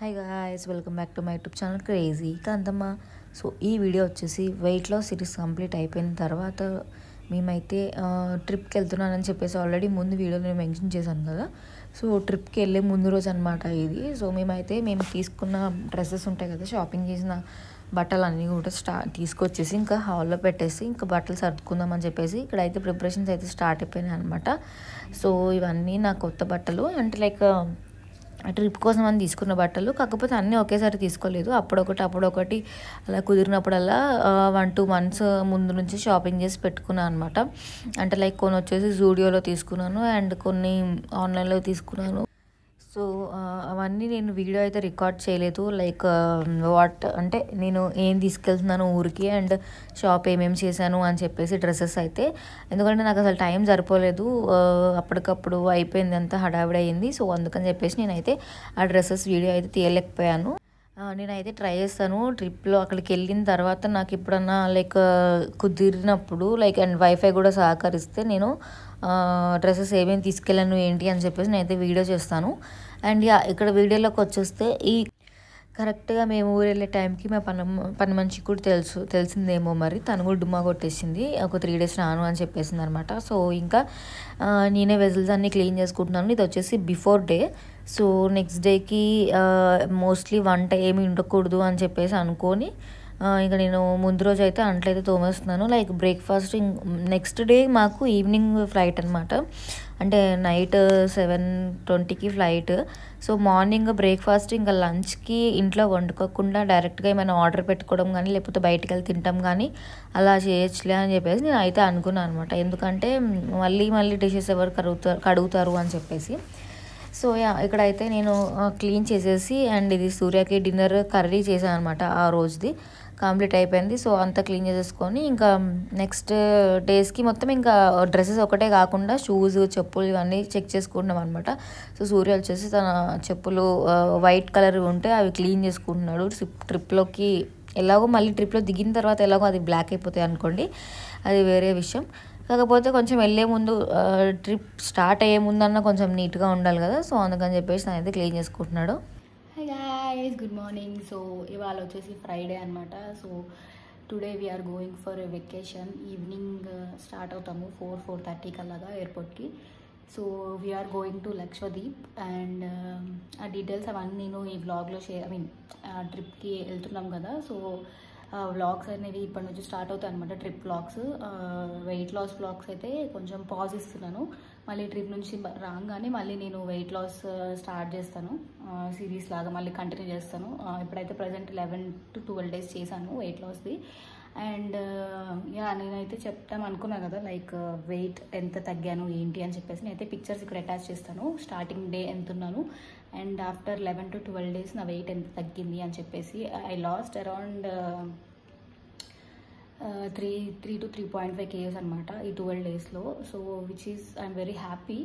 Hi guys, welcome back to my YouTube channel crazy Kantamma. So ఈ video వచ్చేసి weight loss series complete అయిపోయిన తర్వాత మేమైతే ట్రిప్కి వెళ్తున్నానని చెప్పేసి ఆల్రెడీ ముందు వీడియోలో నేను మెన్షన్ చేశాను కదా. సో ట్రిప్కి వెళ్ళే ముందు రోజు అనమాట ఇది. సో మేము తీసుకున్న డ్రెస్సెస్ ఉంటాయి కదా, షాపింగ్ చేసిన బట్టలు అన్నీ కూడా తీసుకొచ్చేసి ఇంకా హాల్లో పెట్టేసి ఇంకా బట్టలు సర్దుకుందామని చెప్పేసి ఇక్కడైతే ప్రిపరేషన్స్ అయితే స్టార్ట్ అయిపోయినాయి అనమాట. సో ఇవన్నీ నా కొత్త బట్టలు, అంటే లైక్ ట్రిప్ కోసం అని తీసుకున్న బట్టలు. కాకపోతే అన్నీ ఒకేసారి తీసుకోలేదు, అప్పుడొకటి అలా కుదిరినప్పుడల్లా 1-2 months ముందు నుంచి షాపింగ్ చేసి పెట్టుకున్నాను అనమాట. అంటే లైక్ కొన్ని వచ్చేసి జూడియోలో తీసుకున్నాను అండ్ కొన్ని ఆన్లైన్లో తీసుకున్నాను. సో అవన్నీ నేను వీడియో అయితే రికార్డ్ చేయలేదు, లైక్ అంటే నేను ఏం తీసుకెళ్తున్నాను ఊరికి అండ్ షాప్ ఏమేమి చేశాను అని చెప్పేసి డ్రెస్సెస్ అయితే. ఎందుకంటే నాకు అసలు టైం సరిపోలేదు, అప్పటికప్పుడు అయిపోయింది, అంతా హడావిడి అయింది. సో అందుకని చెప్పేసి నేనైతే ఆ డ్రెస్సెస్ వీడియో అయితే తీయలేకపోయాను. నేనైతే ట్రై చేస్తాను ట్రిప్లో అక్కడికి వెళ్ళిన తర్వాత నాకు ఎప్పుడన్నా లైక్ కుదిరినప్పుడు లైక్ అండ్ వైఫై కూడా సహకరిస్తే నేను డ్రెస్సెస్ ఏమేమి తీసుకెళ్ళాను ఏంటి అని చెప్పేసి నేనైతే వీడియో చేస్తాను. అండ్ ఇక్కడ వీడియోలోకి వచ్చేస్తే ఈ కరెక్ట్గా మేము ఊరు వెళ్ళే టైంకి మా పని మనిషికి కూడా తెలిసిందేమో, మరి తను కూడా డుమ్మా కొట్టేసింది, ఒక 3 days రాను అని చెప్పేసింది అనమాట. సో ఇంకా నేనే వెజల్స్ అన్నీ క్లీన్ చేసుకుంటున్నాను. ఇది వచ్చేసి బిఫోర్ డే. సో నెక్స్ట్ డేకి మోస్ట్లీ వంట ఏమి ఉండకూడదు అని చెప్పేసి అనుకొని ఇంకా నేను ముందు రోజు అయితే అంట్లయితే తోమేస్తున్నాను. లైక్ బ్రేక్ఫాస్ట్ నెక్స్ట్ డే మాకు ఈవినింగ్ ఫ్లైట్ అనమాట, అంటే నైట్ 7:20కి ఫ్లైట్. సో మార్నింగ్ బ్రేక్ఫాస్ట్ ఇంకా లంచ్కి ఇంట్లో వండుకోకుండా డైరెక్ట్గా ఏమైనా ఆర్డర్ పెట్టుకోవడం కానీ లేకపోతే బయటికి వెళ్ళి తింటాం కానీ అలా చేయొచ్చులే అని చెప్పేసి నేను అయితే అనుకున్నాను అనమాట. ఎందుకంటే మళ్ళీ డిషెస్ ఎవరు కడుగుతారు అని చెప్పేసి. సో ఇక్కడైతే నేను క్లీన్ చేసేసి అండ్ ఇది సూర్యకి డిన్నర్ కర్రీ చేశాను అనమాట, ఆ రోజుది కంప్లీట్ అయిపోయింది. సో అంతా క్లీన్ చేసేసుకొని ఇంకా నెక్స్ట్ డేస్కి మొత్తం ఇంకా డ్రెస్సెస్ ఒకటే కాకుండా షూస్, చెప్పులు ఇవన్నీ చెక్ చేసుకుంటున్నాం అనమాట. సో సూర్య వచ్చేసి తన చెప్పులు వైట్ కలర్ ఉంటే అవి క్లీన్ చేసుకుంటున్నాడు. ట్రిప్లోకి ఎలాగో మళ్ళీ ట్రిప్లో దిగిన తర్వాత ఎలాగో అది బ్లాక్ అయిపోతాయి అనుకోండి, అది వేరే విషయం. కాకపోతే కొంచెం వెళ్ళే ముందు ట్రిప్ స్టార్ట్ అయ్యే ముందన్నా కొంచెం నీట్గా ఉండాలి కదా. సో అందుకని చెప్పేసి తనైతే క్లీన్ చేసుకుంటున్నాడు. Hi guys, good morning. So ఇవాళ వచ్చేసి ఫ్రైడే అనమాట. So today we are going for a vacation. Evening start అవుతాము 4-4:30 అలాగా ఎయిర్పోర్ట్కి. So we are going to Lakshadweep and ఆ డీటెయిల్స్ అవన్నీ నేను ఈ వ్లాగ్లో ట్రిప్కి వెళ్తున్నాం కదా. సో వ్లాగ్స్ అనేవి ఇప్పటి నుంచి స్టార్ట్ అవుతాయి అనమాట, trip vlogs. Weight loss vlogs అయితే కొంచెం పాజ్ ఇస్తున్నాను, మళ్ళీ ట్రిప్ నుంచి రాగానే మళ్ళీ నేను వెయిట్ లాస్ స్టార్ట్ చేస్తాను, సిరీస్ లాగా మళ్ళీ కంటిన్యూ చేస్తాను. ఇప్పుడైతే ప్రజెంట్ 11-12 days చేశాను వెయిట్ లాస్ది. అండ్ నేనైతే చెప్తాను అనుకున్నాను కదా, లైక్ వెయిట్ ఎంత తగ్గాను ఏంటి అని చెప్పేసి నేనైతే పిక్చర్స్ ఇక్కడ అటాచ్ చేస్తాను. స్టార్టింగ్ డే ఎంత ఉన్నాను అండ్ ఆఫ్టర్ 11-12 days నా వెయిట్ ఎంత తగ్గింది అని చెప్పేసి. ఐ లాస్ట్ అరౌండ్ 3-3.5 kgs అనమాట ఈ 12 daysలో. So which is I'm very happy.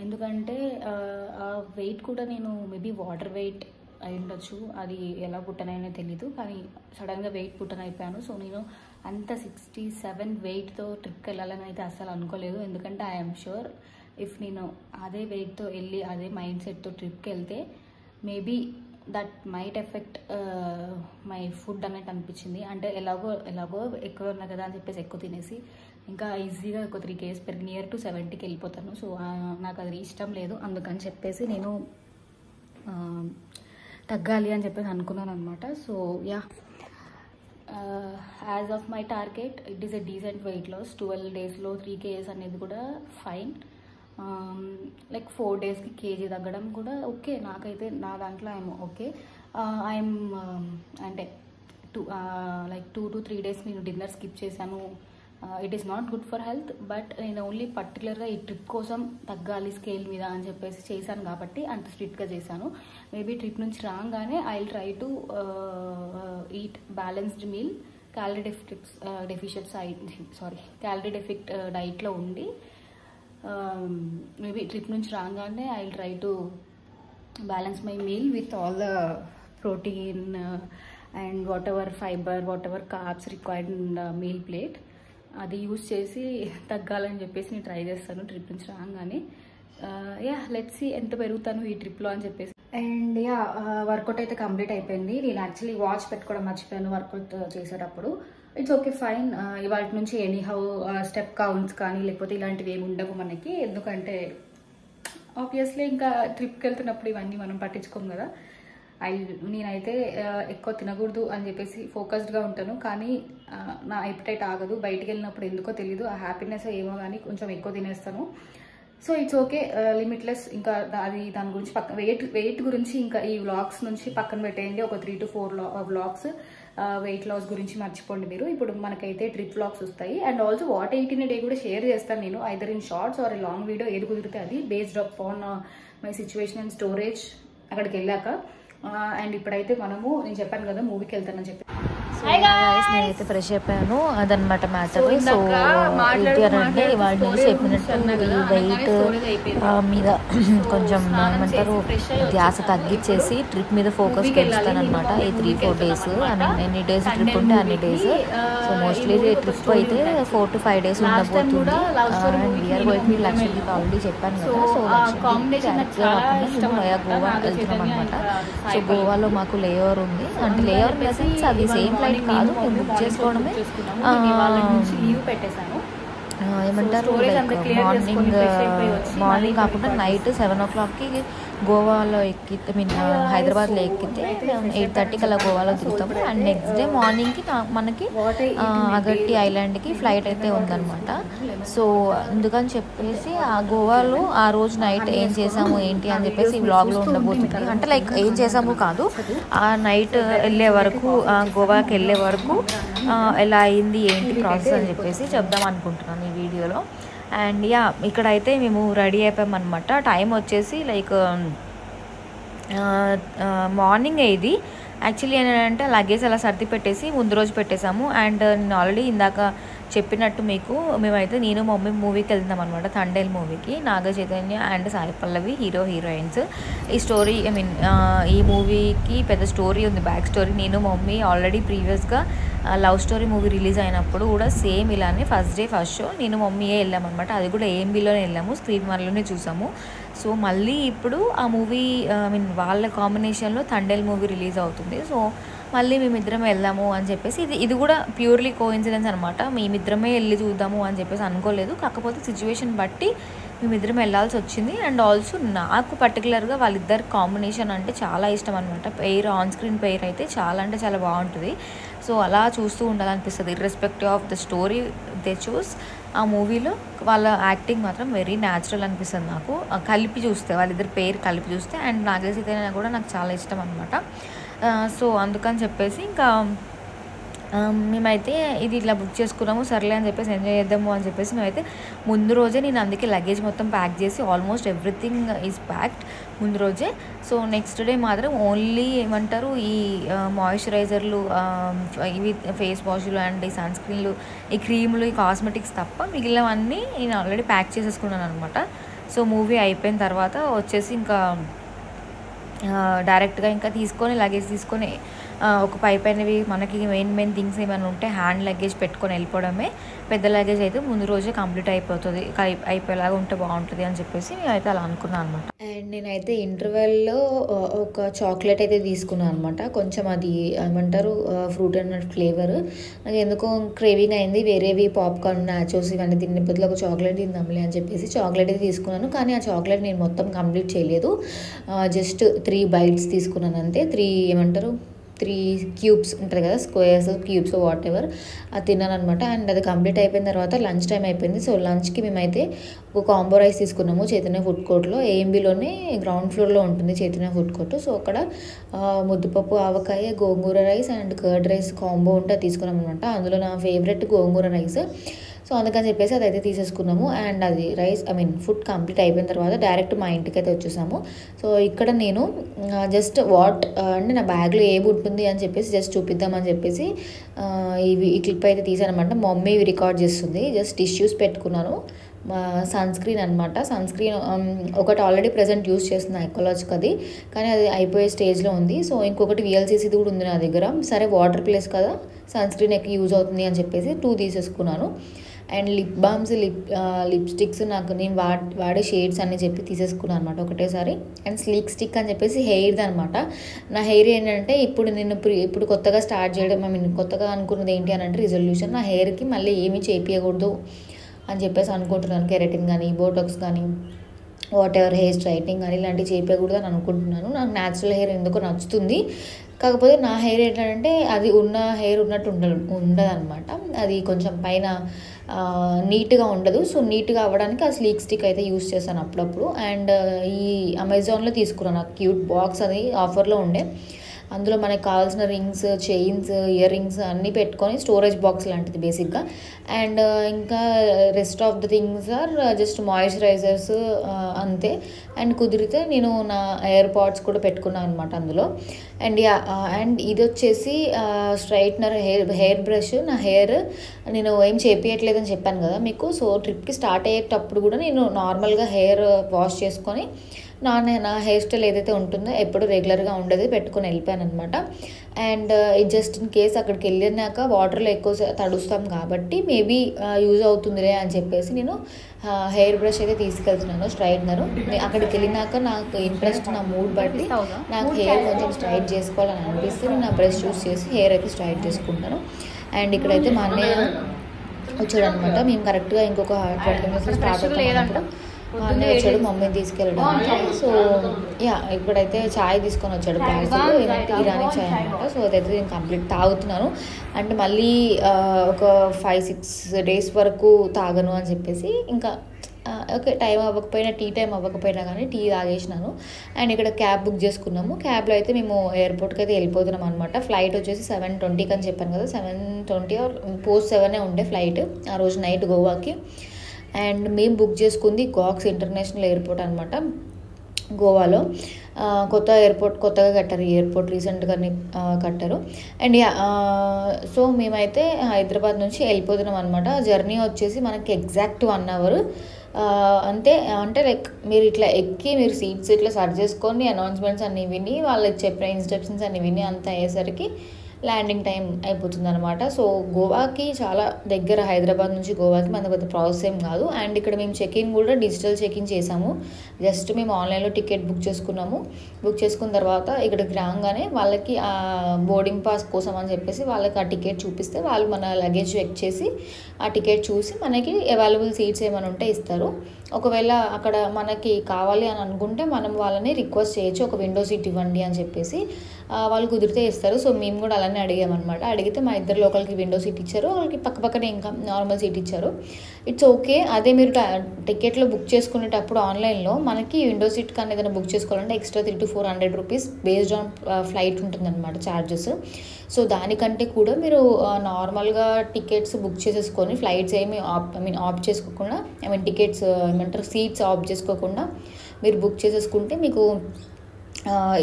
ఎందుకంటే ఆ వెయిట్ కూడా నేను మేబీ వాటర్ వెయిట్ అయి ఉండొచ్చు, అది ఎలా పుట్టనైనా తెలీదు, కానీ సడన్గా వెయిట్ పుట్టన అయిపోయాను. సో నేను అంత 67 వెయిట్తో ట్రిప్కి వెళ్ళాలని అయితే అస్సలు అనుకోలేదు. ఎందుకంటే ఐఎమ్ షూర్ ఇఫ్ నేను అదే వెయిట్తో వెళ్ళి అదే మైండ్ సెట్తో ట్రిప్కి వెళ్తే maybe that might affect my food అన్నట్టు అనిపించింది. అంటే ఎలాగో ఎక్కువ ఉన్నా కదా అని చెప్పేసి ఎక్కువ తినేసి ఇంకా ఈజీగా ఒక 3 kgs పెరిగి నియర్ టు 70కి వెళ్ళిపోతాను. సో నాకు అది ఇష్టం లేదు, అందుకని చెప్పేసి నేను తగ్గాలి అని చెప్పేసి అనుకున్నాను అనమాట. So as of my target it is a decent weight loss. 12 daysలో 3 kgs అనేది కూడా ఫైన్. లైక్ 4 daysకి kg తగ్గడం కూడా ఓకే, నాకైతే నా దాంట్లో ఐఎమ్ ఓకే. ఐఎమ్ అంటే 2-3 days నేను డిన్నర్ స్కిప్ చేశాను. It is not good for health, but నేను ఓన్లీ పర్టికులర్గా ఈ ట్రిప్ కోసం తగ్గాలి స్కేల్ మీద అని చెప్పేసి చేశాను కాబట్టి అంత స్ట్రిక్ట్గా చేశాను. మేబీ ట్రిప్ నుంచి రాగానే I will try to eat balanced meal, calorie deficit డైట్లో ఉండి మేబీ ట్రిప్ నుంచి రాగానే I will try to balance my meal with all the protein and whatever fibre, whatever carbs required in the meal plate, అది use చేసి తగ్గాలని చెప్పేసి నేను try చేస్తాను ట్రిప్ నుంచి రాగానే. యా లెట్స్ సీ ఎంత పెరుగుతాను ఈ ట్రిప్లో అని చెప్పేసి. అండ్ యా వర్కౌట్ అయితే కంప్లీట్ అయిపోయింది. నేను యాక్చువల్లీ వాచ్ పెట్టుకోవడం మర్చిపోయాను వర్కౌట్ చేసేటప్పుడు. It's okay fine. ఇవాళ నుంచి ఎనీహౌ స్టెప్ కౌంట్స్ కానీ లేకపోతే ఇలాంటివి ఏమి ఉండవు మనకి. ఎందుకంటే ఆబ్వియస్లీ ఇంకా ట్రిప్కి వెళ్తున్నప్పుడు ఇవన్నీ మనం పట్టించుకోం కదా. నేనైతే ఎక్కువ తినకూడదు అని చెప్పేసి ఫోకస్డ్గా ఉంటాను, కానీ నా ఎపిటైట్ ఆగదు. బయటికి వెళ్ళినప్పుడు ఎందుకో తెలీదు, ఆ హ్యాపీనెస్ ఏమో కానీ కొంచెం ఎక్కువ తినేస్తాను. So it's okay, limitless. ఇంకా అది దాని గురించి పక్కన వెయిట్ గురించి ఇంకా ఈ వ్లాగ్స్ నుంచి పక్కన పెట్టేయండి. ఒక 3 to 4 వ్లాగ్స్ వెయిట్ లాస్ గురించి మర్చిపోండి మీరు. ఇప్పుడు మనకైతే ట్రిప్ వ్లాగ్స్ వస్తాయి. అండ్ ఆల్సో వాట్ 18 డే కూడా షేర్ చేస్తాను నేను, either in shorts or long video, ఏది కుదిరితే అది, based up on my situation and storage అక్కడికి వెళ్ళాక. అండ్ ఇప్పుడైతే నేను చెప్పాను కదా మూవీకి వెళ్తానని చెప్పి. నేనైతే ఫ్రెష్ అయిపోయాను, అదనమాట మ్యాటర్. సో ఏంటి అని అంటే ఇవాళ నుంచి చెప్పినట్టు ఈ వెయిట్ మీద కొంచెం ఏమంటారు ధ్యాస తగ్గించేసి ట్రిప్ మీద ఫోకస్ పెంచుతానమాట. ఈ 3-4 డేస్, ఐ మీన్ ఎన్ని డేస్ ట్రిప్ ఉంటే అన్ని డేస్. సో మోస్ట్లీ ట్రిప్ అయితే 4 to 5 days ఉండబోతుంది. And we are going to Lakshadweep already చెప్పాను కదా. సో గోవా వెళ్తున్నాం అనమాట. సో గోవాలో మాకు లేఓవర్ ఉంది, అంటే లేఓవర్ ఇన్ ద సెన్స్ అది సేమ్ ఫ్లైట్ కాదు, మేము బుక్ చేసుకోవడమే. ఏమంటారు మార్నింగ్ కాకుండా నైట్ 7 o'clockకి గోవాలో ఎక్కితే, మీన్ హైదరాబాద్లో ఎక్కితే 8:30కి అలా గోవాలో దిగుతాము. అండ్ నెక్స్ట్ డే మార్నింగ్కి మనకి అగట్టి ఐలాండ్కి ఫ్లైట్ అయితే ఉందన్నమాట. సో అందుకని చెప్పేసి ఆ గోవాలో ఆ రోజు నైట్ ఏం చేసాము ఏంటి అని చెప్పేసి ఈ వ్లాగ్లో ఉండబోతుంది. అంటే లైక్ ఏం చేసాము కాదు, ఆ నైట్ వెళ్ళే వరకు, గోవాకి వెళ్ళే వరకు ఎలా అయింది ఏంటి ప్రాసెస్ అని చెప్పేసి చెప్దాం అనుకుంటున్నాను ఈ వీడియోలో. అండ్ యా ఇక్కడైతే మేము రెడీ అయిపోయామన్నమాట. టైం వచ్చేసి లైక్ మార్నింగ్ ఇది. యాక్చువల్లీ ఏంటంటే లగేజ్ అలా సర్ది పెట్టేసి ముందు రోజు పెట్టేశాము. అండ్ నేను ఆల్రెడీ ఇందాక చెప్పినట్టు మీకు, మేమైతే నేను మా మమ్మీ మూవీకి వెళ్తున్నాం అనమాట, థండేల్ మూవీకి. Naga Chaitanya and Sai Pallavi heroines. ఈ స్టోరీ, ఐ మీన్ ఈ మూవీకి పెద్ద స్టోరీ ఉంది, బ్యాక్ స్టోరీ. నేను మా మమ్మీ ఆల్రెడీ ప్రీవియస్గా లవ్ స్టోరీ మూవీ రిలీజ్ అయినప్పుడు కూడా సేమ్ ఇలానే ఫస్ట్ డే ఫస్ట్ షో నేను మమ్మీయే వెళ్ళామన్నమాట. అది కూడా ఏఎంబీలోనే వెళ్ళాము, స్క్రీన్ 1లోనే చూసాము. సో మళ్ళీ ఇప్పుడు ఆ మూవీ, ఐ మీన్ వాళ్ళ కాంబినేషన్లో థండేల్ మూవీ రిలీజ్ అవుతుంది. సో మళ్ళీ మేమిద్దరమే వెళ్దాము అని చెప్పేసి, ఇది కూడా ప్యూర్లీ కోఇన్సిడెన్స్ అనమాట. మేమిద్దరమే వెళ్ళి చూద్దాము అని చెప్పేసి అనుకోలేదు, కాకపోతే సిచ్యువేషన్ బట్టి మేమిద్దరం వెళ్ళాల్సి వచ్చింది. అండ్ ఆల్సో నాకు పర్టికులర్గా వాళ్ళిద్దరు కాంబినేషన్ అంటే చాలా ఇష్టం అనమాట. పెయిర్, ఆన్ స్క్రీన్ పెయిర్ అయితే చాలా అంటే చాలా బాగుంటుంది. సో అలా చూస్తూ ఉండాలనిపిస్తుంది, irrespective of the story they choose. ఆ మూవీలో వాళ్ళ యాక్టింగ్ మాత్రం వెరీ న్యాచురల్ అనిపిస్తుంది నాకు, కలిపి చూస్తే, వాళ్ళిద్దరు పేరు కలిపి చూస్తే. అండ్ నాగ చైతన్య కూడా నాకు చాలా ఇష్టం అనమాట. సో అందుకని చెప్పేసి ఇంకా మేమైతే ఇది ఇట్లా బుక్ చేసుకున్నాము, సర్లే అని చెప్పేసి ఎంజాయ్ చేద్దాము అని చెప్పేసి మేమైతే ముందు రోజే, నేను అందుకే లగేజ్ మొత్తం ప్యాక్ చేసి ఆల్మోస్ట్ ఎవ్రీథింగ్ ఈజ్ ప్యాక్డ్ ముందు రోజే. సో నెక్స్ట్ డే మాత్రం ఓన్లీ ఏమంటారు ఈ మాయిశ్చరైజర్లు, ఇవి ఫేస్ వాష్లు అండ్ ఈ సన్ స్క్రీన్లు, ఈ క్రీములు, ఈ కాస్మెటిక్స్ తప్ప మిగిలినవన్నీ నేను ఆల్రెడీ ప్యాక్ చేసేసుకున్నాను అనమాట. సో మూవీ అయిపోయిన తర్వాత వచ్చేసి ఇంకా డైరెక్ట్గా ఇంకా తీసుకొని లగేజ్ తీసుకొని ఒక పైనవి మనకి మెయిన్ థింగ్స్ ఏమైనా ఉంటే హ్యాండ్ లగేజ్ పెట్టుకొని వెళ్ళిపోవడమే. పెద్ద లగేజ్ అయితే ముందు రోజే కంప్లీట్ అయిపోతుంది, అయిపోయేలాగా ఉంటే బాగుంటుంది అని చెప్పేసి నేనైతే అలా అనుకున్నాను అనమాట. అండ్ నేనైతే ఇంటర్వెల్లో ఒక చాక్లెట్ అయితే తీసుకున్నాను అనమాట. కొంచెం అది ఏమంటారు ఫ్రూట్ అండ్ నట్ ఫ్లేవర్. నాకు ఎందుకో క్రేవింగ్ అయింది, వేరేవి పాప్కార్న్, నాచోస్ ఇవన్నీ తినే బదులు ఒక చాక్లెట్ తిందాంలే అని చెప్పేసి చాక్లెట్ అయితే తీసుకున్నాను. కానీ ఆ చాక్లెట్ నేను మొత్తం కంప్లీట్ చేయలేదు, జస్ట్ 3 bites తీసుకున్నాను అంతే. 3 క్యూబ్స్ ఉంటుంది కదా, స్క్వేర్స్, క్యూబ్స్, వాట్ ఎవర్, అది తిన్నాను అనమాట. అండ్ అది కంప్లీట్ అయిపోయిన తర్వాత లంచ్ టైం అయిపోయింది. సో లంచ్కి మేమైతే ఒక కాంబో రైస్ తీసుకున్నాము చైతన్య ఫుడ్ కోర్ట్లో. ఏఎంబీలోనే గ్రౌండ్ ఫ్లోర్లో ఉంటుంది చైతన్య ఫుడ్ కోర్ట్. సో అక్కడ ముద్దపప్పు, ఆవకాయ, గోంగూర rice and curd rice combo ఉంటే తీసుకున్నాం అనమాట. అందులో నా ఫేవరెట్ గోంగూర రైస్. సో అందుకని చెప్పేసి అదైతే తీసేసుకున్నాము. అండ్ అది rice, I mean food complete అయిపోయిన తర్వాత డైరెక్ట్ మా ఇంటికి అయితే వచ్చేసాము. సో ఇక్కడ నేను జస్ట్ అంటే నా బ్యాగ్లో ఏమి ఉంటుంది అని చెప్పేసి జస్ట్ చూపిద్దామని చెప్పేసి ఈ క్లిప్ అయితే తీసానమాట. మా మమ్మీ రికార్డ్ చేస్తుంది. జస్ట్ టిష్యూస్ పెట్టుకున్నాను, సన్ స్క్రీన్ అనమాట. సన్ స్క్రీన్ ఒకటి ఆల్రెడీ ప్రెజెంట్ యూస్ చేస్తున్నా ఎకాలజికది, కానీ అది అయిపోయే స్టేజ్లో ఉంది. సో ఇంకొకటి VLCCది కూడా ఉంది నా దగ్గర. సరే వాటర్ ప్లేస్ కదా, సన్ స్క్రీన్ ఎక్కువ యూజ్ అవుతుంది అని చెప్పేసి 2 తీసేసుకున్నాను. అండ్ లిప్ బామ్స్ లిప్స్టిక్స్ నాకు నేను వాడే షేడ్స్ అన్ని చెప్పి తీసేసుకున్నాను అనమాట ఒకటేసారి. అండ్ స్లీక్ స్టిక్ అని చెప్పేసి హెయిర్ది అనమాట. నా హెయిర్ ఏంటంటే ఇప్పుడు కొత్తగా స్టార్ట్ చేయడం, కొత్తగా అనుకున్నది ఏంటి అని అంటే రిజల్యూషన్, నా హెయిర్కి మళ్ళీ ఏమీ చేపించకూడదు అని చెప్పేసి అనుకుంటున్నాను. కెరటిన్ కానీ బోటాక్స్ కానీ వాట్ ఎవర్ హెయిర్ స్ట్రైట్నింగ్ కానీ ఇలాంటివి చేయకూడదు అని అనుకుంటున్నాను. నాకు న్యాచురల్ హెయిర్ ఎందుకో నచ్చుతుంది. కాకపోతే నా హెయిర్ ఏంటంటే అది ఉన్న హెయిర్ ఉన్నట్టు ఉండదన్నమాట. అది కొంచెం పైన నీట్గా ఉండదు. సో నీట్గా అవ్వడానికి ఆ స్లీక్ స్టిక్ అయితే యూస్ చేస్తాను అప్పుడప్పుడు. అండ్ ఈ అమెజాన్లో తీసుకున్నాను, నాకు క్యూట్ బాక్స్ అది ఆఫర్లో ఉండే. అందులో మనకు కావాల్సిన రింగ్స్, చైన్స్, ఇయర్ రింగ్స్ అన్నీ పెట్టుకొని స్టోరేజ్ బాక్స్ లాంటిది బేసిక్గా. అండ్ ఇంకా rest of the things are just moisturizers అంతే. అండ్ కుదిరితే నేను నా ఎయిర్ పాడ్స్ కూడా పెట్టుకున్నాను అనమాట అందులో. అండ్ ఇది వచ్చేసి స్ట్రైట్నర్, హెయిర్ బ్రష్. నా హెయిర్ నేను ఏం చేపించట్లేదని చెప్పాను కదా మీకు. సో ట్రిప్కి స్టార్ట్ అయ్యేటప్పుడు కూడా నేను నార్మల్గా హెయిర్ వాష్ చేసుకొని నా హెయిర్ స్టైల్ ఏదైతే ఉంటుందో ఎప్పుడు రెగ్యులర్గా ఉండేది పెట్టుకొని వెళ్ళిపోయాను అనమాట. అండ్ జస్ట్ ఇన్ కేస్ అక్కడికి వెళ్ళినాక వాటర్లో ఎక్కువ తడుస్తాం కాబట్టి మేబీ యూజ్ అవుతుందిలే అని చెప్పేసి నేను హెయిర్ బ్రష్ అయితే తీసుకెళ్తున్నాను, స్ట్రైట్నర్. అక్కడికి వెళ్ళినాక నాకు ఇంట్రెస్ట్, నా మూడ్ బట్టి నాకు హెయిర్ కొంచెం స్ట్రైట్ చేసుకోవాలని అనిపిస్తే నేను ఆ బ్రష్ యూస్ చేసి హెయిర్ అయితే స్ట్రైట్ చేసుకుంటాను. అండ్ ఇక్కడైతే మా అన్నయ్య వచ్చాడు అనమాట. మేము కరెక్ట్గా ఇంకొక 20 minutes స్టార్ట్ అవుతాం. అన్నయ్య వచ్చాడు మమ్మీని తీసుకెళ్ళడానికి. సో ఇప్పుడైతే ఛాయ్ తీసుకొని వచ్చాడు, పార్సల్ ఏమంటే ఇరానీ ఛాయ్ అనమాట. సో అదైతే నేను కంప్లీట్ తాగుతున్నాను. అంటే మళ్ళీ ఒక 5-6 days వరకు తాగను అని చెప్పేసి ఇంకా ఓకే, టైం అవ్వకపోయినా, టీ టైం అవ్వకపోయినా కానీ టీ తాగేసినాను. అండ్ ఇక్కడ క్యాబ్ బుక్ చేసుకున్నాము. క్యాబ్లో అయితే మేము ఎయిర్పోర్ట్కి అయితే వెళ్ళిపోతున్నాం అనమాట. ఫ్లైట్ వచ్చేసి 7:20 అని చెప్పాను కదా, 7:20 ఆర్ పోస్ట్ 7 ఉండే ఫ్లైట్ ఆ రోజు నైట్ గోవాకి. అండ్ మేము బుక్ చేసుకుంది గాక్స్ ఇంటర్నేషనల్ ఎయిర్పోర్ట్ అనమాట, గోవాలో. కొత్తగా కట్టారు ఈ ఎయిర్పోర్ట్, రీసెంట్గానే కట్టారు. అండ్ సో మేమైతే హైదరాబాద్ నుంచి వెళ్ళిపోతున్నాం అనమాట. జర్నీ వచ్చేసి మనకి ఎగ్జాక్ట్ 1 hour అంతే. అంటే లైక్ మీరు ఇట్లా ఎక్కి మీరు సీట్స్ ఇట్లా సర్చ్ చేసుకొని అనౌన్స్మెంట్స్ అన్నీ విని వాళ్ళకి చెప్పిన ఇన్స్ట్రక్షన్స్ అన్నీ విని అంత అయ్యేసరికి ల్యాండింగ్ టైం అయిపోతుంది అనమాట. సో గోవాకి చాలా దగ్గర, హైదరాబాద్ నుంచి గోవాకి మన పెద్ద ప్రాసెస్ ఏం కాదు. అండ్ ఇక్కడ మేము చెక్ఇన్ కూడా డిజిటల్ చెక్ఇన్ చేసాము. జస్ట్ మేము ఆన్లైన్లో టికెట్ బుక్ చేసుకున్నాము. బుక్ చేసుకున్న తర్వాత ఇక్కడికి రాగానే వాళ్ళకి ఆ బోర్డింగ్ పాస్ కోసం అని చెప్పేసి వాళ్ళకి ఆ టికెట్ చూపిస్తే వాళ్ళు మన లగేజ్ చెక్ చేసి ఆ టికెట్ చూసి మనకి అవైలబుల్ సీట్స్ ఏమైనా ఉంటే ఇస్తారు. ఒకవేళ అక్కడ మనకి కావాలి అని అనుకుంటే మనం వాళ్ళని రిక్వెస్ట్ చేయొచ్చు, ఒక విండో సీట్ ఇవ్వండి అని చెప్పేసి. వాళ్ళు కుదిరితే ఇస్తారు. సో మేము కూడా అలానే అడిగామన్నమాట. అడిగితే మా ఇద్దరు లోకల్కి విండో సీట్ ఇచ్చారు, వాళ్ళకి పక్కనే ఇంకా నార్మల్ సీట్ ఇచ్చారు. It's okay. అదే మీరు టికెట్లో బుక్ చేసుకునేటప్పుడు ఆన్లైన్లో మనకి విండో సీట్ కానీ ఏదైనా బుక్ చేసుకోవాలంటే extra 300 to 400 rupees based on flight ఉంటుందన్నమాట ఛార్జెస్. సో దానికంటే కూడా మీరు నార్మల్గా టికెట్స్ బుక్ చేసేసుకొని ఫ్లైట్స్ ఏమి ఆప్ట్ చేసుకోకుండా, టికెట్స్ ఏమంటారు సీట్స్ ఆప్ట్ చేసుకోకుండా మీరు బుక్ చేసేసుకుంటే మీకు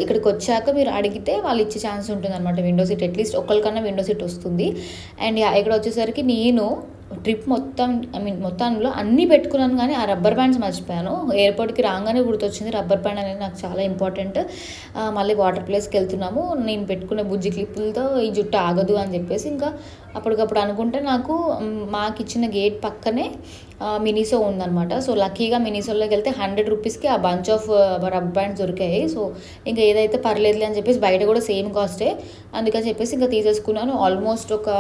ఇక్కడికి వచ్చాక మీరు అడిగితే వాళ్ళు ఇచ్చే ఛాన్స్ ఉంటుంది అనమాట. విండో సీట్ అట్లీస్ట్ ఒకరికన్నా విండో సీట్ వస్తుంది. అండ్ ఇక్కడ వచ్చేసరికి నేను ట్రిప్ మొత్తంలో అన్నీ పెట్టుకున్నాను కానీ ఆ రబ్బర్ బ్యాండ్స్ మర్చిపోయాను. ఎయిర్పోర్ట్కి రాగానే గుర్తొచ్చింది, రబ్బర్ బ్యాండ్ అనేది నాకు చాలా ఇంపార్టెంట్. మళ్ళీ వాటర్ ప్లేస్కి వెళ్తున్నాము, నేను పెట్టుకునే బుజ్జి క్లిప్పులతో ఈ జుట్టు ఆగదు అని చెప్పేసి ఇంకా అప్పటికప్పుడు అనుకుంటే నాకు మాకు ఇచ్చిన గేట్ పక్కనే మినిసో ఉందన్నమాట. సో లక్కీగా మినిసోలోకి వెళ్తే 100 rupeesకి ఆ బంచ్ ఆఫ్ రబ్బర్ బ్యాండ్స్ దొరికాయి. సో ఇంకా ఏదైతే పర్లేదులే అని చెప్పేసి బయట కూడా సేమ్ కాస్టే, అందుకని చెప్పేసి ఇంకా తీసేసుకున్నాను. ఆల్మోస్ట్ ఒక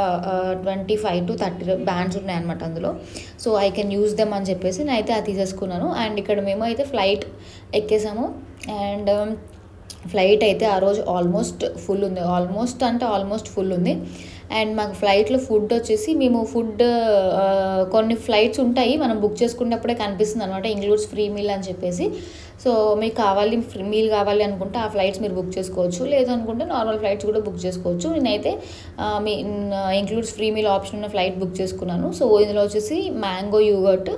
25 to 30 బ్యాండ్స్ ఉన్నాయన్నమాట అందులో. So I can use them అని చెప్పేసి నేనైతే అది తీసేసుకున్నాను. అండ్ ఇక్కడ మేము అయితే ఫ్లైట్ ఎక్కేసాము. అండ్ ఫ్లైట్ అయితే ఆ రోజు ఆల్మోస్ట్ ఫుల్ ఉంది. అండ్ మాకు ఫ్లైట్లో ఫుడ్ వచ్చేసి మేము కొన్ని ఫ్లైట్స్ ఉంటాయి మనం బుక్ చేసుకున్నప్పుడే కనిపిస్తుంది అనమాట, ఇంక్లూడ్స్ ఫ్రీ మీల్ అని చెప్పేసి. సో మీకు మీల్ కావాలి అనుకుంటే ఆ ఫ్లైట్స్ మీరు బుక్ చేసుకోవచ్చు, లేదు అనుకుంటే నార్మల్ ఫ్లైట్స్ కూడా బుక్ చేసుకోవచ్చు. నేనైతే ఇంక్లూడ్స్ ఫ్రీ మీల్ ఆప్షన్ ఉన్న ఫ్లైట్ బుక్ చేసుకున్నాను. సో ఇందులో వచ్చేసి mango yoghurt,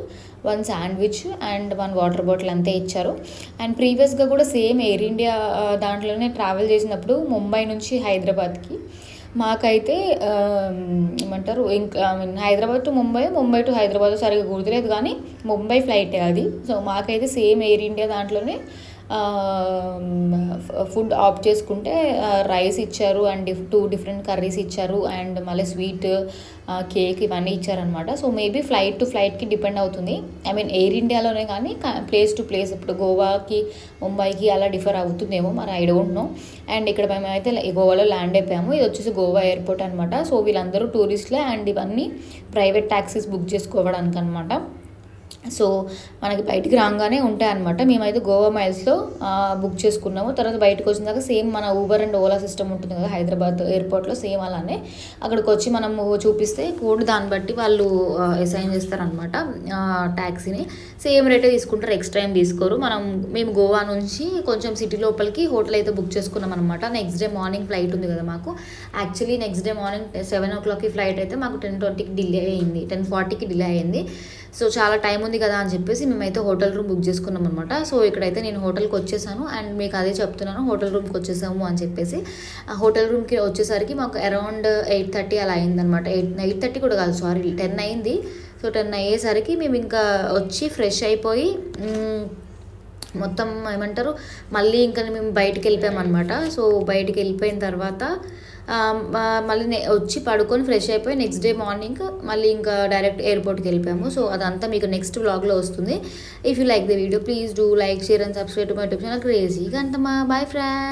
1 sandwich and 1 water bottle అంతే ఇచ్చారు. అండ్ ప్రీవియస్గా కూడా సేమ్ ఎయిర్ ఇండియా దాంట్లోనే ట్రావెల్ చేసినప్పుడు ముంబై నుంచి హైదరాబాద్కి మాకైతే ఏమంటారు హైదరాబాద్ టు ముంబై టు హైదరాబాద్ సరిగ్గా గుర్తులేదు కానీ ముంబై ఫ్లైటే అది. సో మాకైతే సేమ్ ఎయిర్ ఇండియా దాంట్లోనే ఫుడ్ ఆప్ట్ చేసుకుంటే రైస్ ఇచ్చారు అండ్ 2 డిఫరెంట్ కర్రీస్ ఇచ్చారు అండ్ మళ్ళీ స్వీట్, కేక్ ఇవన్నీ ఇచ్చారనమాట. సో మేబీ ఫ్లైట్ టు ఫ్లైట్కి డిపెండ్ అవుతుంది. ఐ మీన్ ఎయిర్ ఇండియాలోనే కానీ ప్లేస్ టు ప్లేస్ ఇప్పుడు గోవాకి ముంబైకి అలా డిఫర్ అవుతుందేమో, మరి ఐ డోంట్ నో. అండ్ ఇక్కడ మేమైతే గోవాలో ల్యాండ్ అయిపోయాము. ఇది వచ్చేసి గోవా ఎయిర్పోర్ట్ అనమాట. సో వీళ్ళందరూ టూరిస్ట్లే అండ్ ఇవన్నీ ప్రైవేట్ ట్యాక్సీస్ బుక్ చేసుకోవడానికి అనమాట. సో మనకి బయటికి రాగానే ఉంటాయి అనమాట. మేమైతే గోవా మైల్స్లో బుక్ చేసుకున్నాము. తర్వాత బయటకు వచ్చిన దాకా సేమ్ మన ఊబర్ అండ్ ఓలా సిస్టమ్ ఉంటుంది కదా హైదరాబాద్ ఎయిర్పోర్ట్లో, సేమ్ అలానే అక్కడికి వచ్చి మనము చూపిస్తే కోడ్ దాన్ని బట్టి వాళ్ళు అసైన్ చేస్తారనమాట ట్యాక్సీని. సేమ్ రేటే తీసుకుంటారు, ఎక్స్ట్రా ఏం తీసుకోరు. మేము గోవా నుంచి కొంచెం సిటీ లోపలికి హోటల్ అయితే బుక్ చేసుకున్నాం అనమాట. నెక్స్ట్ డే మార్నింగ్ ఫ్లైట్ ఉంది కదా మాకు. Actually next day morning 7 o'clock flight అయితే మాకు 10:20కి డిలే అయింది, 10:40కి డిలే అయింది. సో చాలా టైం ఉంది కదా అని చెప్పేసి మేమైతే హోటల్ రూమ్ బుక్ చేసుకున్నాం అనమాట. సో ఇక్కడైతే నేను హోటల్కి వచ్చేసాను అండ్ మీకు అదే చెప్తున్నాను, హోటల్ రూమ్కి వచ్చేసాము అని చెప్పేసి. ఆ హోటల్ రూమ్కి వచ్చేసరికి మాకు అరౌండ్ 8:30 అలా అయిందనమాట. 8:30 కూడా కాదు, సారీ 10 అయింది. సో 10 అయ్యేసరికి మేము ఇంకా వచ్చి ఫ్రెష్ అయిపోయి మొత్తం ఏమంటారు మళ్ళీ ఇంకా మేము బయటికి వెళ్ళిపోయామన్నమాట. సో బయటికి వెళ్ళిపోయిన తర్వాత మళ్ళీ వచ్చి పడుకొని ఫ్రెష్ అయిపోయి నెక్స్ట్ డే మార్నింగ్ మళ్ళీ ఇంకా డైరెక్ట్ ఎయిర్పోర్ట్కి వెళ్ళిపోయాము. సో అదంతా మీకు నెక్స్ట్ వ్లాగ్లో వస్తుంది. If you like the video please do like, share and subscribe to my YouTube channel crazy Kantamma. Bye friends.